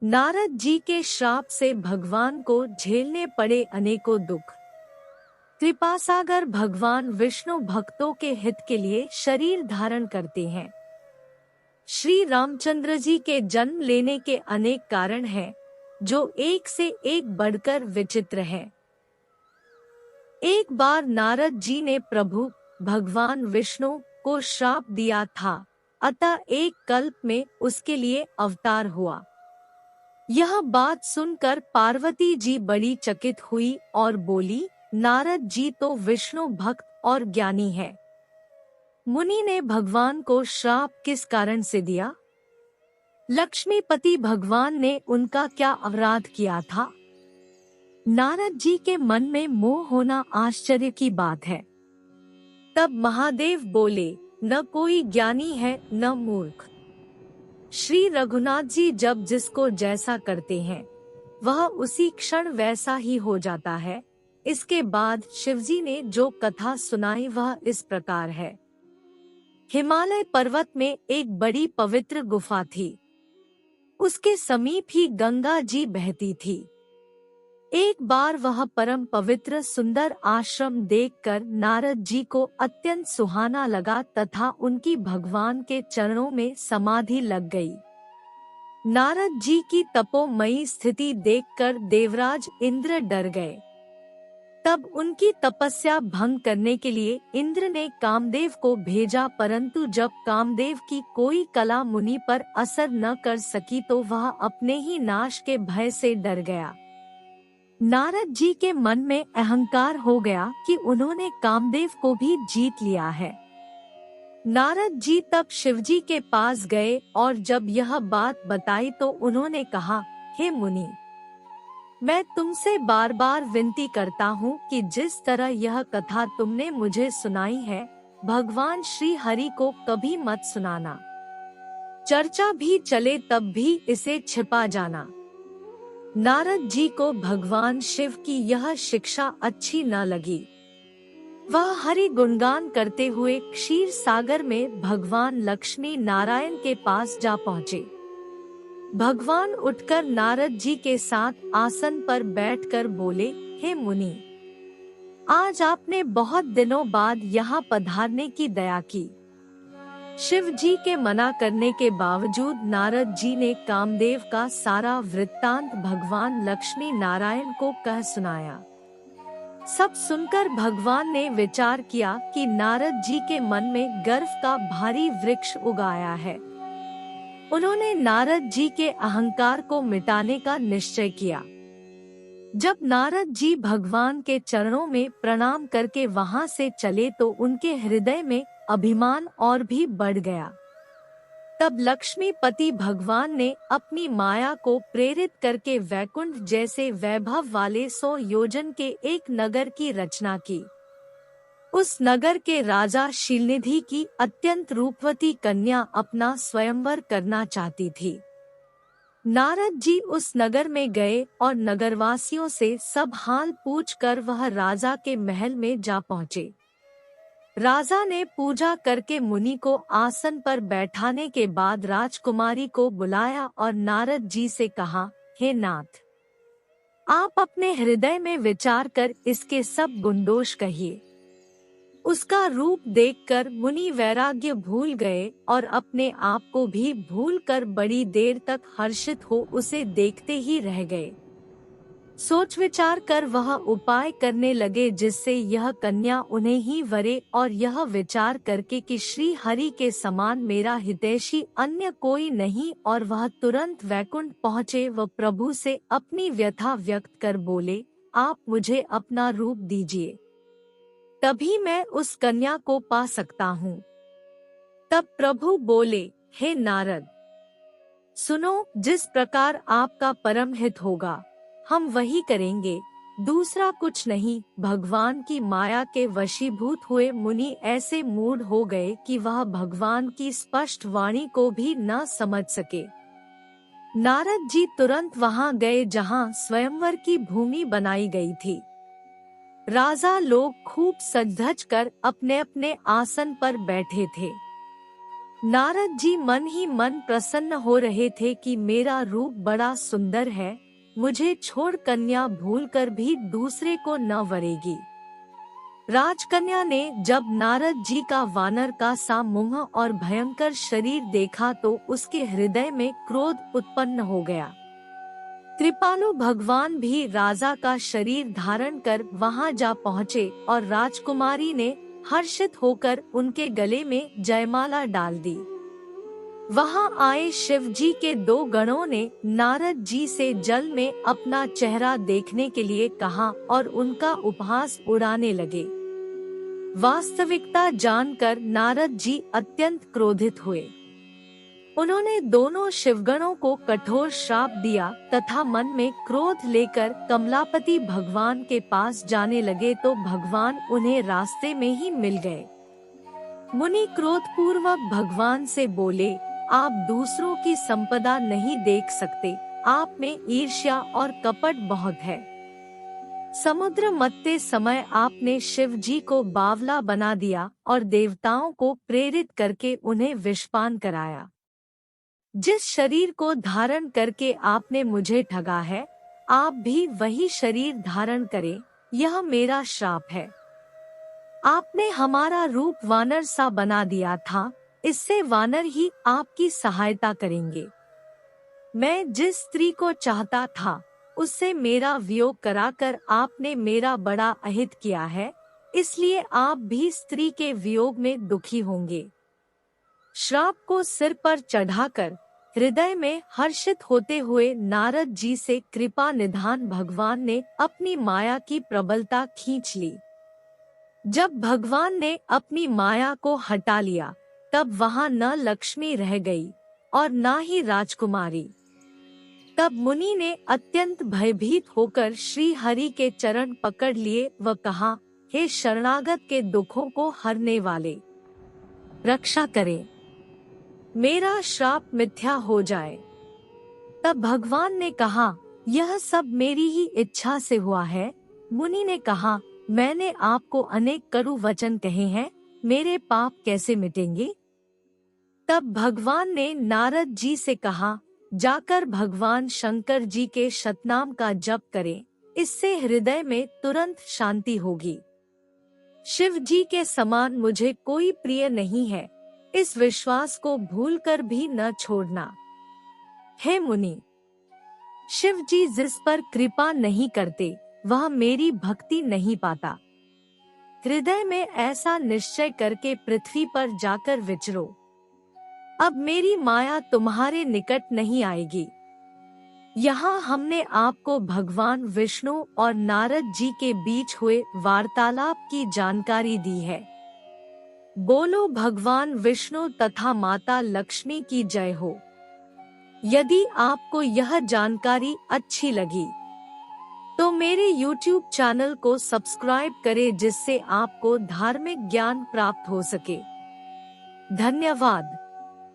नारद जी के श्राप से भगवान को झेलने पड़े अनेकों दुख। कृपासागर भगवान विष्णु भक्तों के हित के लिए शरीर धारण करते हैं। श्री रामचंद्र जी के जन्म लेने के अनेक कारण हैं, जो एक से एक बढ़कर विचित्र हैं। एक बार नारद जी ने प्रभु भगवान विष्णु को श्राप दिया था, अतः एक कल्प में उसके लिए अवतार हुआ। यह बात सुनकर पार्वती जी बड़ी चकित हुई और बोली, नारद जी तो विष्णु भक्त और ज्ञानी है, मुनि ने भगवान को श्राप किस कारण से दिया? लक्ष्मीपति भगवान ने उनका क्या अपराध किया था? नारद जी के मन में मोह होना आश्चर्य की बात है। तब महादेव बोले, न कोई ज्ञानी है न मूर्ख। श्री रघुनाथ जी जब जिसको जैसा करते हैं, वह उसी क्षण वैसा ही हो जाता है। इसके बाद शिवजी ने जो कथा सुनाई वह इस प्रकार है। हिमालय पर्वत में एक बड़ी पवित्र गुफा थी। उसके समीप ही गंगा जी बहती थी। एक बार वह परम पवित्र सुंदर आश्रम देखकर नारद जी को अत्यंत सुहाना लगा तथा उनकी भगवान के चरणों में समाधि लग गई। नारद जी की तपोमयी स्थिति देखकर देवराज इंद्र डर गए। तब उनकी तपस्या भंग करने के लिए इंद्र ने कामदेव को भेजा, परंतु जब कामदेव की कोई कला मुनि पर असर न कर सकी तो वह अपने ही नाश के भय से डर गया। नारद जी के मन में अहंकार हो गया कि उन्होंने कामदेव को भी जीत लिया है। नारद जी तब शिवजी के पास गए और जब यह बात बताई तो उन्होंने कहा, हे मुनि, मैं तुमसे बार बार विनती करता हूँ कि जिस तरह यह कथा तुमने मुझे सुनाई है, भगवान श्री हरि को कभी मत सुनाना। चर्चा भी चले तब भी इसे छिपा जाना। नारद जी को भगवान शिव की यह शिक्षा अच्छी न लगी। वह हरि गुणगान करते हुए क्षीर सागर में भगवान लक्ष्मी नारायण के पास जा पहुँचे। भगवान उठकर नारद जी के साथ आसन पर बैठकर बोले, हे मुनि, आज आपने बहुत दिनों बाद यहाँ पधारने की दया की। शिव जी के मना करने के बावजूद नारद जी ने कामदेव का सारा वृत्तांत भगवान लक्ष्मी नारायण को कह सुनाया। सब सुनकर भगवान ने विचार किया कि नारद जी के मन में गर्व का भारी वृक्ष उगाया है। उन्होंने नारद जी के अहंकार को मिटाने का निश्चय किया। जब नारद जी भगवान के चरणों में प्रणाम करके वहां से चले तो उनके हृदय में अभिमान और भी बढ़ गया। तब लक्ष्मीपति भगवान ने अपनी माया को प्रेरित करके वैकुंठ जैसे वैभव वाले 100 योजन के एक नगर की रचना की। उस नगर के राजा शीलनिधि की अत्यंत रूपवती कन्या अपना स्वयंवर करना चाहती थी। नारद जी उस नगर में गए और नगरवासियों से सब हाल पूछकर वह राजा के महल में जा पहुँचे। राजा ने पूजा करके मुनि को आसन पर बैठाने के बाद राजकुमारी को बुलाया और नारद जी से कहा, हे नाथ, आप अपने हृदय में विचार कर इसके सब गुणदोष कहिए। उसका रूप देखकर मुनि वैराग्य भूल गए और अपने आप को भी भूलकर बड़ी देर तक हर्षित हो उसे देखते ही रह गए। सोच विचार कर वह उपाय करने लगे जिससे यह कन्या उन्हें ही वरे, और यह विचार करके कि श्री हरि के समान मेरा हितैषी अन्य कोई नहीं, और वह तुरंत वैकुंठ पहुँचे व प्रभु से अपनी व्यथा व्यक्त कर बोले, आप मुझे अपना रूप दीजिए, तभी मैं उस कन्या को पा सकता हूँ। तब प्रभु बोले, हे नारद, सुनो, जिस प्रकार आपका परम हित होगा हम वही करेंगे, दूसरा कुछ नहीं। भगवान की माया के वशीभूत हुए मुनि ऐसे मूढ़ हो गए कि वह भगवान की स्पष्ट वाणी को भी न समझ सके। नारद जी तुरंत वहां गए जहां स्वयंवर की भूमि बनाई गई थी। राजा लोग खूब सज धज कर अपने अपने आसन पर बैठे थे। नारद जी मन ही मन प्रसन्न हो रहे थे कि मेरा रूप बड़ा सुंदर है, मुझे छोड़ कन्या भूलकर भी दूसरे को न वरेगी। राजकन्या ने जब नारद जी का वानर का सा मुंह और भयंकर शरीर देखा तो उसके हृदय में क्रोध उत्पन्न हो गया। कृपालु भगवान भी राजा का शरीर धारण कर वहां जा पहुँचे और राजकुमारी ने हर्षित होकर उनके गले में जयमाला डाल दी। वहां आए शिव जी के 2 गणों ने नारद जी से जल में अपना चेहरा देखने के लिए कहा और उनका उपहास उड़ाने लगे। वास्तविकता जानकर नारद जी अत्यंत क्रोधित हुए। उन्होंने दोनों शिवगणों को कठोर श्राप दिया तथा मन में क्रोध लेकर कमलापति भगवान के पास जाने लगे तो भगवान उन्हें रास्ते में ही मिल गए। मुनि क्रोधपूर्वक भगवान से बोले, आप दूसरों की संपदा नहीं देख सकते, आप में ईर्ष्या और कपट बहुत है। समुद्र मथते समय आपने शिव जी को बावला बना दिया और देवताओं को प्रेरित करके उन्हें विषपान कराया। जिस शरीर को धारण करके आपने मुझे ठगा है, आप भी वही शरीर धारण करें, यह मेरा श्राप है। आपने हमारा रूप वानर सा बना दिया था, इससे वानर ही आपकी सहायता करेंगे। मैं जिस स्त्री को चाहता था उससे मेरा वियोग कराकर आपने मेरा बड़ा अहित किया है, इसलिए आप भी स्त्री के वियोग में दुखी होंगे। श्राप को सिर पर चढ़ाकर हृदय में हर्षित होते हुए नारद जी से कृपा निधान भगवान ने अपनी माया की प्रबलता खींच ली। जब भगवान ने अपनी माया को हटा लिया तब वहां न लक्ष्मी रह गई और न ही राजकुमारी। तब मुनि ने अत्यंत भयभीत होकर श्री हरि के चरण पकड़ लिए व कहा, हे शरणागत के दुखों को हरने वाले, रक्षा करें, मेरा श्राप मिथ्या हो जाए। तब भगवान ने कहा, यह सब मेरी ही इच्छा से हुआ है। मुनि ने कहा, मैंने आपको अनेक कटु वचन कहे हैं, मेरे पाप कैसे मिटेंगे? तब भगवान ने नारद जी से कहा, जाकर भगवान शंकर जी के शतनाम का जप करें, इससे हृदय में तुरंत शांति होगी। शिव जी के समान मुझे कोई प्रिय नहीं है, इस विश्वास को भूलकर भी न छोड़ना। हे मुनि, शिव जी जिस पर कृपा नहीं करते वह मेरी भक्ति नहीं पाता। हृदय में ऐसा निश्चय करके पृथ्वी पर जाकर विचरो। अब मेरी माया तुम्हारे निकट नहीं आएगी। यहाँ हमने आपको भगवान विष्णु और नारद जी के बीच हुए वार्तालाप की जानकारी दी है। बोलो भगवान विष्णु तथा माता लक्ष्मी की जय हो। यदि आपको यह जानकारी अच्छी लगी तो मेरे YouTube चैनल को सब्सक्राइब करें जिससे आपको धार्मिक ज्ञान प्राप्त हो सके। धन्यवाद।